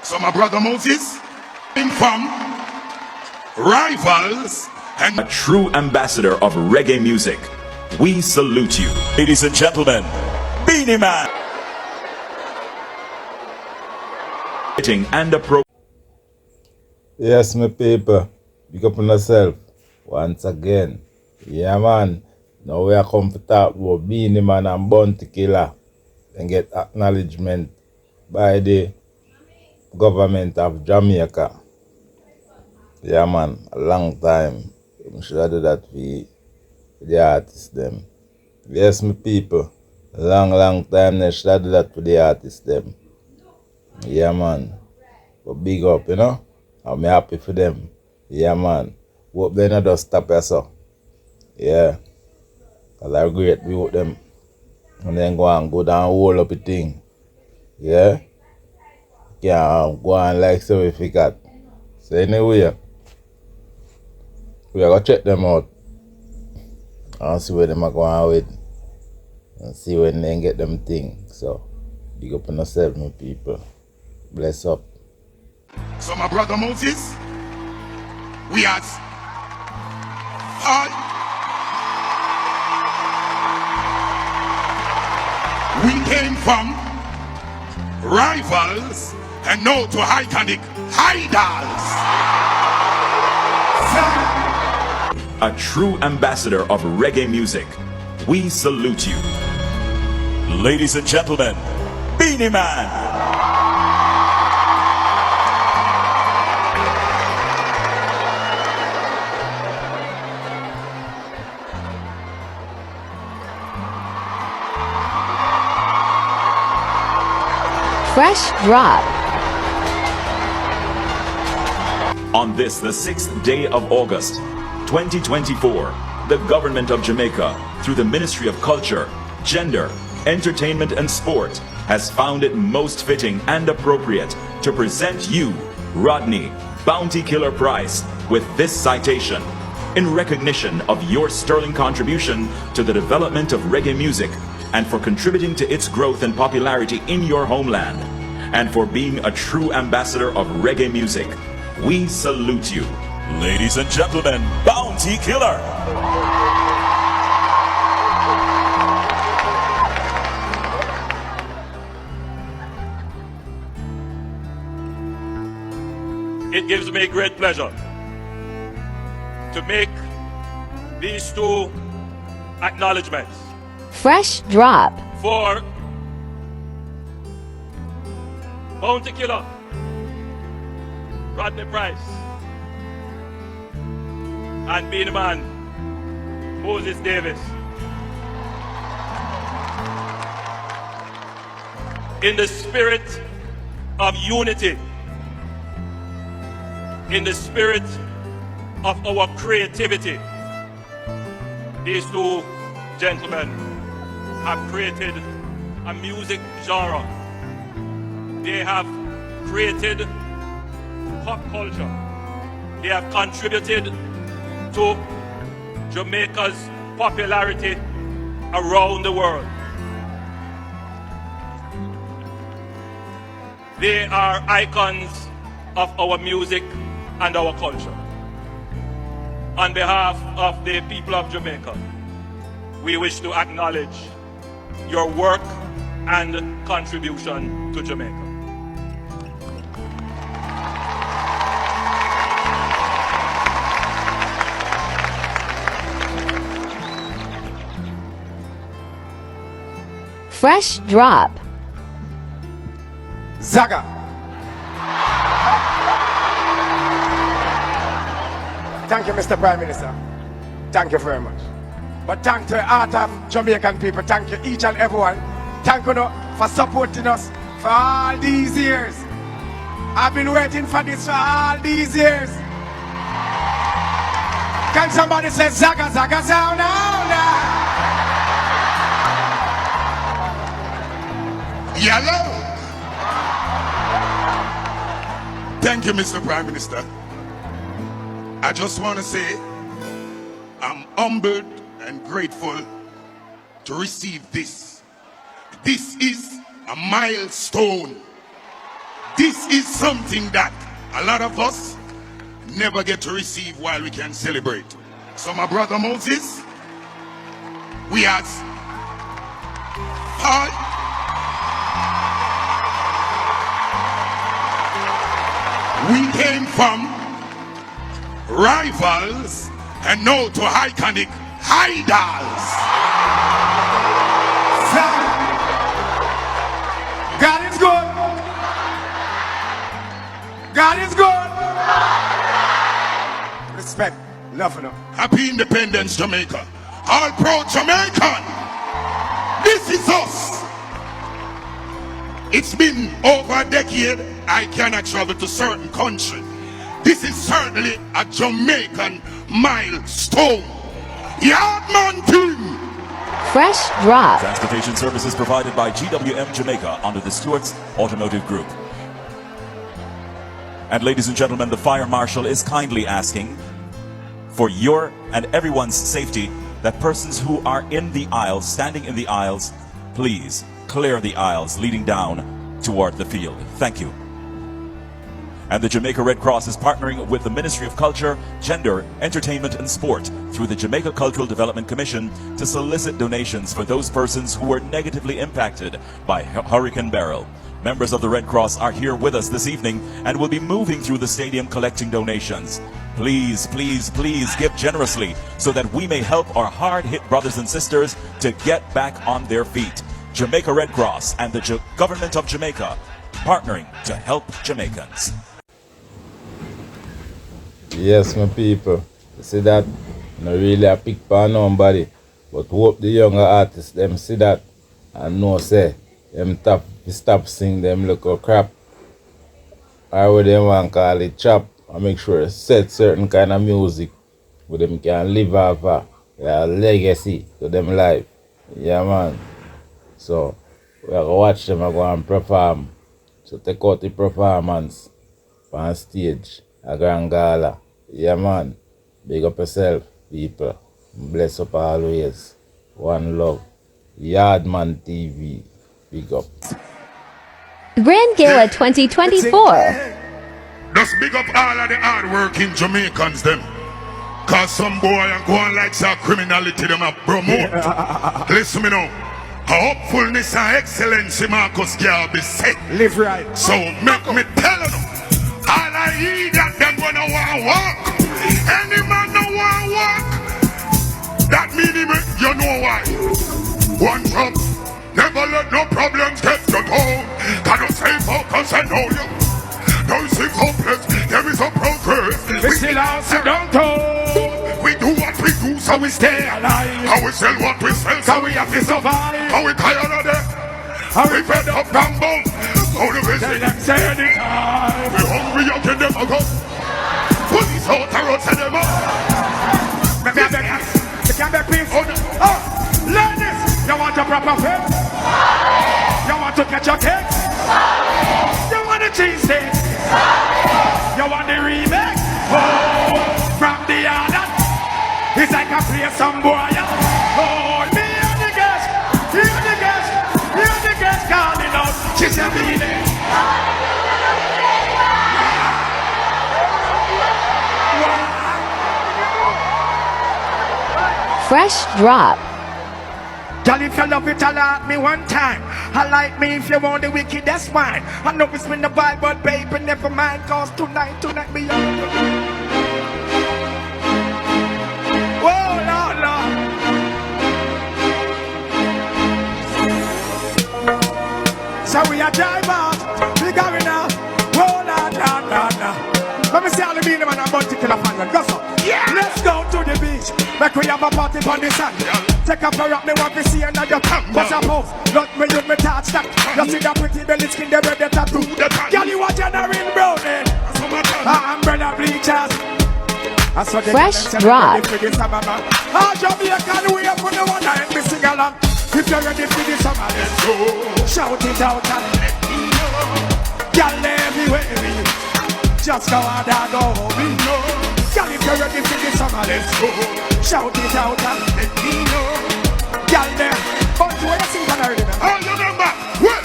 So my brother Moses, from rivals and a true ambassador of reggae music, we salute you. Ladies and gentlemen, Beenie Man. And Yes, my people, pick up on yourself once again. Yeah, man. Now we are come to talk about Beenie Man and Bounty Killa and get acknowledgement by the government of Jamaica. Yeah, man, a long time. We should have done that for the artists, them. Yes, my people, long time they should have done that for the artists, them. Yeah, man. But big up, you know. I'm happy for them. Yeah, man. Hope they not just stop us so. Yeah. Because I great with them. And then go down hold up the thing. Yeah. Can't go on like so if you got. So anyway, we are going to check them out. And see where them are going with. And see when they get them things. So, big up on yourself, my people. Bless up. so my brother Moses, we are all we came from rivals and now to iconic idols. a true ambassador of reggae music, we salute you. Ladies and gentlemen, Beenie Man. Fresh drop. On this, the 6th day of August, 2024, the government of Jamaica, through the Ministry of Culture, Gender, Entertainment and Sport, has found it most fitting and appropriate to present you, Rodney Bounty Killer Prize, with this citation in recognition of your sterling contribution to the development of reggae music and for contributing to its growth and popularity in your homeland, and for being a true ambassador of reggae music. We salute you. Ladies and gentlemen, Bounty Killer. It gives me great pleasure to make these two acknowledgements. Fresh drop. For Bounty Killer, Rodney Price, and Beenie Man, Moses Davis. In the spirit of unity, in the spirit of our creativity, these two gentlemen have created a music genre. They have created pop culture. They have contributed to Jamaica's popularity around the world. They are icons of our music and our culture. On behalf of the people of Jamaica, we wish to acknowledge your work and contribution to Jamaica. Fresh drop. Zaga. Thank you, Mr. Prime Minister. Thank you very much. But thank to the heart of Jamaican people. Thank you each and everyone. Thank you for supporting us for all these years. I've been waiting for this for all these years. Can somebody say Zaga Zaga sound now? Yellow. Thank you, Mr. Prime Minister. I just want to say I'm humbled and grateful to receive this. This is a milestone. This is something that a lot of us never get to receive while we can celebrate. So my brother Moses, we ask Paul, we came from rivals and now to iconic idols. God is good. God is good. Respect, love enough. Happy Independence, Jamaica. All proud Jamaican. This is us. It's been over a decade I cannot travel to certain country. This is certainly a Jamaican milestone. Yardman team. Fresh drop. Transportation services provided by GWM Jamaica under the Stewart's Automotive Group. And ladies and gentlemen, the fire marshal is kindly asking for your and everyone's safety that persons who are in the aisles, standing in the aisles, please clear the aisles leading down toward the field. Thank you. And the Jamaica Red Cross is partnering with the Ministry of Culture, Gender, Entertainment and Sport through the Jamaica Cultural Development Commission to solicit donations for those persons who were negatively impacted by Hurricane Beryl. Members of the Red Cross are here with us this evening and will be moving through the stadium collecting donations. Please, please, please give generously so that we may help our hard-hit brothers and sisters to get back on their feet. Jamaica Red Cross and the government of Jamaica partnering to help Jamaicans. Yes, my people. You see that? Not really a pick for nobody. But hope the younger artists them see that and know say them stop sing them little crap. Or what them want call it chop. And make sure set certain kind of music where them can live off their legacy to them life. Yeah man. So we are gonna watch them go and perform. So take out the performance on stage, a grand gala. Yeah man. Big up yourself, people. Bless up always. One love. Yardman TV. Big up. Grand Gala 2024. Just big up all of the hard-working Jamaicans them. Cause some boy and go on like some criminality them a promote. Listen me now. Hopefulness and excellency Marcus Garvey said. Live right. So make me tell you, all I hear that them gonna want walk. Any man no want walk. That meaning you know why. One job, never let no problems get you down. Can you stay focused and know you? Don't see hopeless, there is a progress. We still out downtown. We do what we do so we stay alive. How we sell what we sell so we have to survive. How we tired of that? How we fed up and bone. How the visit them say anytime. We hungry up in them go. Police out the road send them up. Let me beg you. You can't beg peace. Oh, ladies, you want a proper fit? You want to catch your cake? You want a cheese steak? You want the remix? Oh, from the other. It's like I play some boy. Oh, me and the guest. Hear the guest. Hear the guest calling out. She's a Beenie. Fresh drop. Girl, if you love it, I like me one time. I like me if you want the wicked, that's fine. I know it's been the vibe, but baby, never mind. Cause tonight be on. Whoa, Lord, Lord. So we are drive out. We going out. Whoa, Lord, Lord, Lord, Lord. Let me see all the Beenie man and Bunty Killa fan. Go so. Yeah. Let's go to the beach. Make we have a party on the sand. Take up a rock, me want to see another come. What's a pose? Let me use me touch that. You see that pretty belly skin, the red, the tattoo. Girl, you are generating brownie. Umbrella bleachers. Fresh drop. Oh, Jamaican, we are for the one and me sing along. If you're ready for this summer, let's go. Shout it out and let me know. Girl, everywhere. Just go out and go home. Girl, if you're ready for this summer, let's go. Shout it out and let me know. Girl, there. But where you sing for the rhythm? Oh, you remember? Well,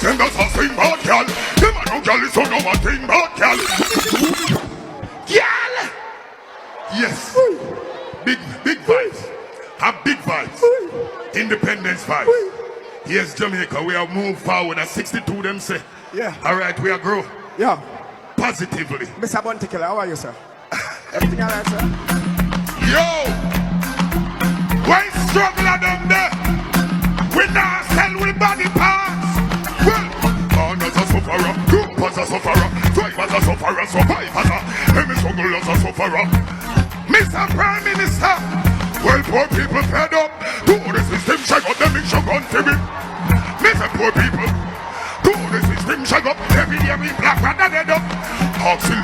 them that's a sing bad gal. Them a no gal is so no a thing bad gal. Gal. Yes. Big vibes. Have big vibes. Independence vibes. Yes, Jamaica, we have moved forward at 62, them say. Yeah. All right, we are grow. Yeah. Positively. Mr. Bounty Killa, how are you, sir? Everything all right, sir? Yo! Why struggle at them there? We not sell with body parts. Well, man as a sufferer, group as a sufferer, drive as a sufferer, survive as a, every struggle as a sufferer. Mr. Prime Minister, well, poor people fed up. To the system, shake up them in shotgun to me. Mr. Poor people, to the system, shake up. Every day we black rather dead up. Oxy